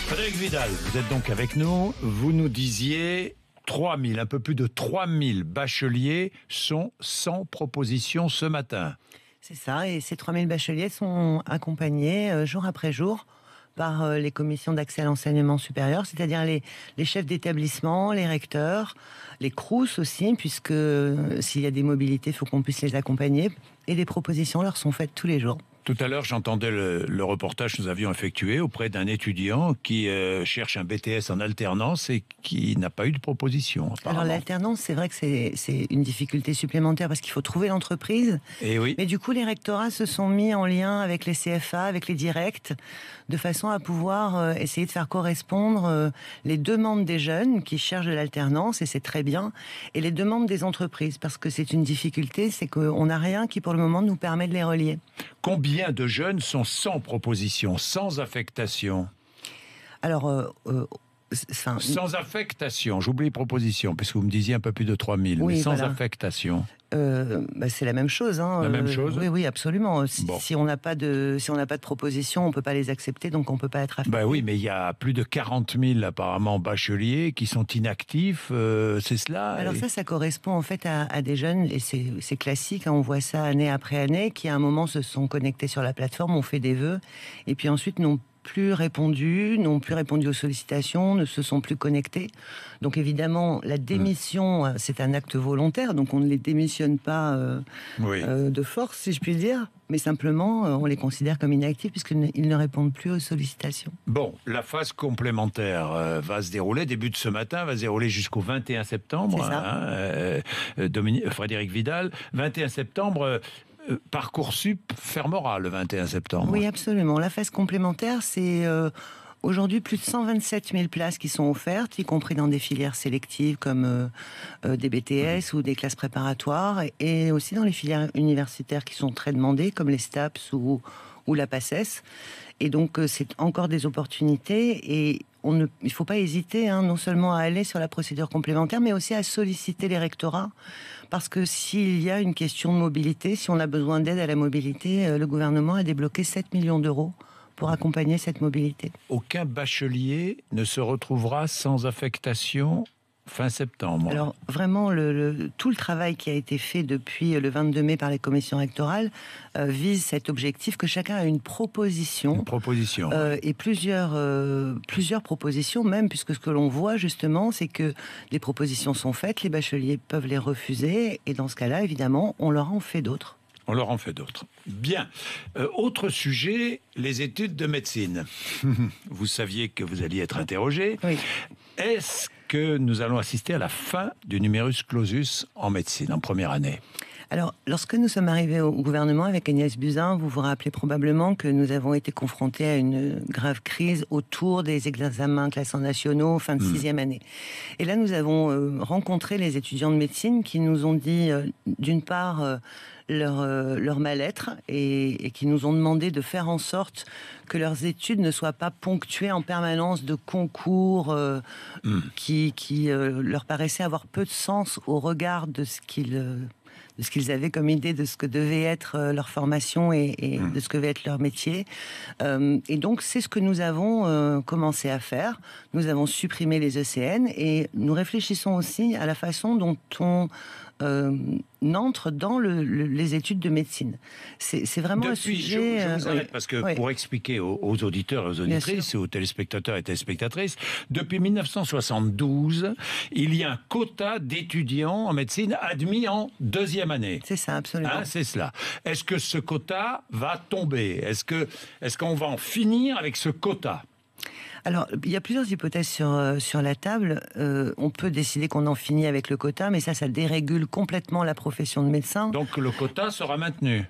Frédéric Vidal, vous êtes donc avec nous. Vous nous disiez 3000, un peu plus de 3000 bacheliers sont sans proposition ce matin. C'est ça, et ces 3000 bacheliers sont accompagnés jour après jour par les commissions d'accès à l'enseignement supérieur, c'est-à-dire les chefs d'établissement, les recteurs, les CROUS aussi, puisque s'il y a des mobilités, il faut qu'on puisse les accompagner, et des propositions leur sont faites tous les jours. Tout à l'heure, j'entendais le reportage que nous avions effectué auprès d'un étudiant qui cherche un BTS en alternance et qui n'a pas eu de proposition. Alors l'alternance, c'est vrai que c'est une difficulté supplémentaire parce qu'il faut trouver l'entreprise. Et oui. Mais du coup, les rectorats se sont mis en lien avec les CFA, avec les directs, de façon à pouvoir essayer de faire correspondre les demandes des jeunes qui cherchent de l'alternance, et c'est très bien, et les demandes des entreprises, parce que c'est une difficulté, c'est qu'on n'a rien qui pour le moment nous permet de les relier. Combien de jeunes sont sans proposition, sans affectation ? Alors, sans affectation, j'oublie proposition, puisque vous me disiez un peu plus de 3000, oui, mais sans voilà. affectation. C'est la même chose. La même chose ? Oui, absolument. Si on n'a pas de proposition, on peut pas les accepter, donc on peut pas être affecté. Oui, mais il y a plus de 40 000 apparemment bacheliers qui sont inactifs, c'est cela ? Alors ça correspond en fait à des jeunes, et c'est classique, hein, on voit ça année après année, qui à un moment se sont connectés sur la plateforme, ont fait des vœux, et puis ensuite n'ont plus répondu aux sollicitations, ne se sont plus connectés. Donc évidemment, la démission, c'est un acte volontaire, donc on ne les démissionne pas de force, si je puis dire, mais simplement, on les considère comme inactifs puisqu'ils ne répondent plus aux sollicitations. Bon, la phase complémentaire va se dérouler, début de ce matin, va se dérouler jusqu'au 21 septembre. C'est ça. Frédéric Vidal, 21 septembre... Parcoursup fermera le 21 septembre. Oui, absolument. La phase complémentaire, c'est aujourd'hui plus de 127 000 places qui sont offertes, y compris dans des filières sélectives comme des BTS ou des classes préparatoires, et aussi dans les filières universitaires qui sont très demandées, comme les STAPS ou la PACES. Et donc, c'est encore des opportunités, et il ne faut pas hésiter, non seulement à aller sur la procédure complémentaire, mais aussi à solliciter les rectorats, parce que s'il y a une question de mobilité, si on a besoin d'aide à la mobilité, le gouvernement a débloqué 7 millions d'euros pour accompagner cette mobilité. Aucun bachelier ne se retrouvera sans affectation fin septembre. Alors vraiment, tout le travail qui a été fait depuis le 22 mai par les commissions rectorales vise cet objectif, que chacun a une proposition. Une proposition. Et plusieurs propositions même, puisque ce que l'on voit justement, c'est que les propositions sont faites, les bacheliers peuvent les refuser, et dans ce cas-là, évidemment, on leur en fait d'autres. On leur en fait d'autres. Bien. Autre sujet, les études de médecine. Vous saviez que vous alliez être interrogé. Oui. Est-ce que nous allons assister à la fin du numerus clausus en médecine, en première année ? Alors, lorsque nous sommes arrivés au gouvernement avec Agnès Buzyn, vous vous rappelez probablement que nous avons été confrontés à une grave crise autour des examens classants nationaux fin de 6e année. Et là, nous avons rencontré les étudiants de médecine qui nous ont dit, d'une part, leur mal-être, et qui nous ont demandé de faire en sorte que leurs études ne soient pas ponctuées en permanence de concours qui leur paraissaient avoir peu de sens au regard de ce qu'ils avaient comme idée de ce que devait être leur formation et de ce que devait être leur métier. Et donc, c'est ce que nous avons commencé à faire. Nous avons supprimé les ECN, et nous réfléchissons aussi à la façon dont on entre dans les études de médecine. C'est vraiment un sujet... Je vous arrête parce que pour expliquer aux auditeurs et aux auditrices, aux téléspectateurs et téléspectatrices, depuis 1972, il y a un quota d'étudiants en médecine admis en 2e année. C'est ça, absolument. C'est cela. Est-ce que ce quota va tomber ? Est-ce qu'on va en finir avec ce quota ? Alors, il y a plusieurs hypothèses sur la table. On peut décider qu'on en finit avec le quota, mais ça dérégule complètement la profession de médecin. Donc le quota sera maintenu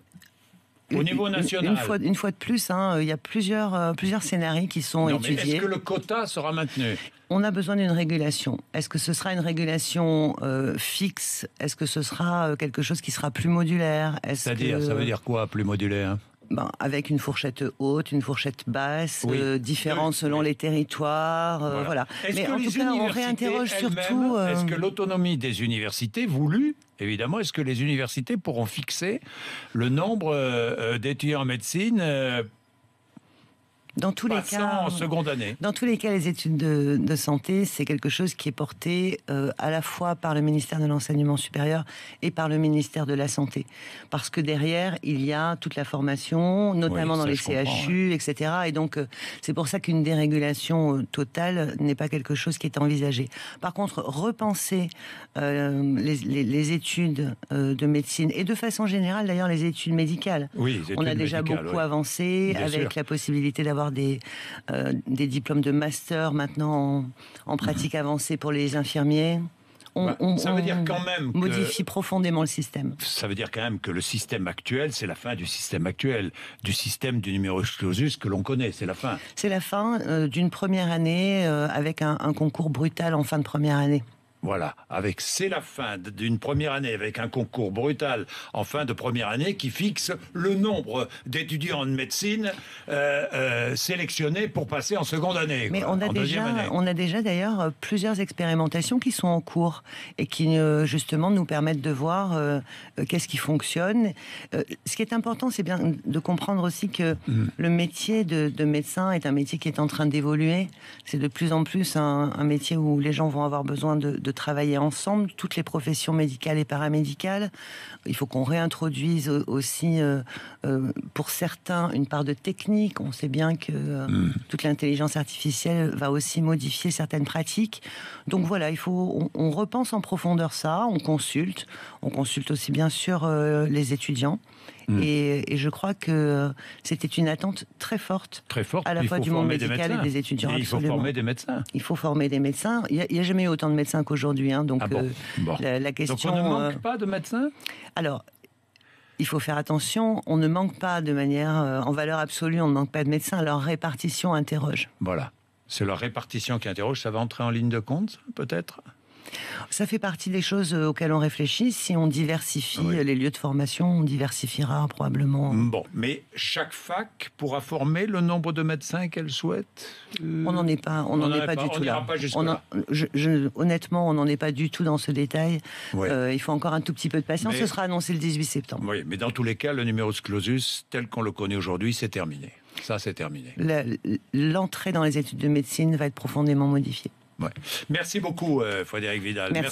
au niveau national. Une fois de plus, il y a plusieurs scénarios qui sont étudiés. Mais est-ce que le quota sera maintenu ? On a besoin d'une régulation. Est-ce que ce sera une régulation fixe ? Est-ce que ce sera quelque chose qui sera plus modulaire ? C'est-à-dire, ça veut dire quoi, plus modulaire ? Avec une fourchette haute, une fourchette basse, différente selon les territoires, voilà. Mais en tout cas, on réinterroge surtout... Est-ce que l'autonomie des universités voulue, évidemment, est-ce que les universités pourront fixer le nombre d'étudiants en médecine Dans tous les cas, en seconde année. Dans tous les cas, les études de santé, c'est quelque chose qui est porté à la fois par le ministère de l'Enseignement supérieur et par le ministère de la Santé. Parce que derrière, il y a toute la formation, notamment dans les CHU, etc. Et donc, c'est pour ça qu'une dérégulation totale n'est pas quelque chose qui est envisagé. Par contre, repenser les études de médecine, et de façon générale, d'ailleurs, les études médicales. Oui, les études on a déjà beaucoup avancé, Bien avec sûr. la possibilité d'avoir des diplômes de master maintenant en pratique avancée pour les infirmiers. Ça veut dire quand même que... modifie profondément le système. Ça veut dire quand même que le système actuel, c'est la fin du système actuel, du système du numerus clausus que l'on connaît, c'est la fin. C'est la fin d'une première année avec un concours brutal en fin de première année. Voilà, c'est la fin d'une première année avec un concours brutal en fin de première année qui fixe le nombre d'étudiants en médecine sélectionnés pour passer en seconde année. Mais on a déjà d'ailleurs plusieurs expérimentations qui sont en cours et qui justement nous permettent de voir qu'est-ce qui fonctionne. Ce qui est important, c'est bien de comprendre aussi que le métier de médecin est un métier qui est en train d'évoluer. C'est de plus en plus un métier où les gens vont avoir besoin de travailler ensemble, toutes les professions médicales et paramédicales. Il faut qu'on réintroduise aussi, pour certains, une part de technique. On sait bien que toute l'intelligence artificielle va aussi modifier certaines pratiques. Donc voilà, on repense en profondeur ça, on consulte aussi bien sûr les étudiants. Et je crois que c'était une attente très forte à la fois du monde médical et des étudiants. Et il faut former des médecins. Il faut former des médecins. Il n'y a jamais eu autant de médecins qu'aujourd'hui. Donc, la question... Donc on ne manque pas de médecins ? Alors, il faut faire attention. On ne manque pas de manière... en valeur absolue, on ne manque pas de médecins. Leur répartition interroge. Voilà. C'est leur répartition qui interroge. Ça va entrer en ligne de compte, peut-être ? Ça fait partie des choses auxquelles on réfléchit. Si on diversifie les lieux de formation, on diversifiera probablement. Bon, mais chaque fac pourra former le nombre de médecins qu'elle souhaite. On n'en est pas, du tout là. Honnêtement, on n'en est pas du tout dans ce détail. Il faut encore un tout petit peu de patience. Ce sera annoncé le 18 septembre. Oui, mais dans tous les cas, le numerus clausus, tel qu'on le connaît aujourd'hui, c'est terminé. Ça, c'est terminé. L'entrée dans les études de médecine va être profondément modifiée. Merci beaucoup, Frédérique Vidal. Merci.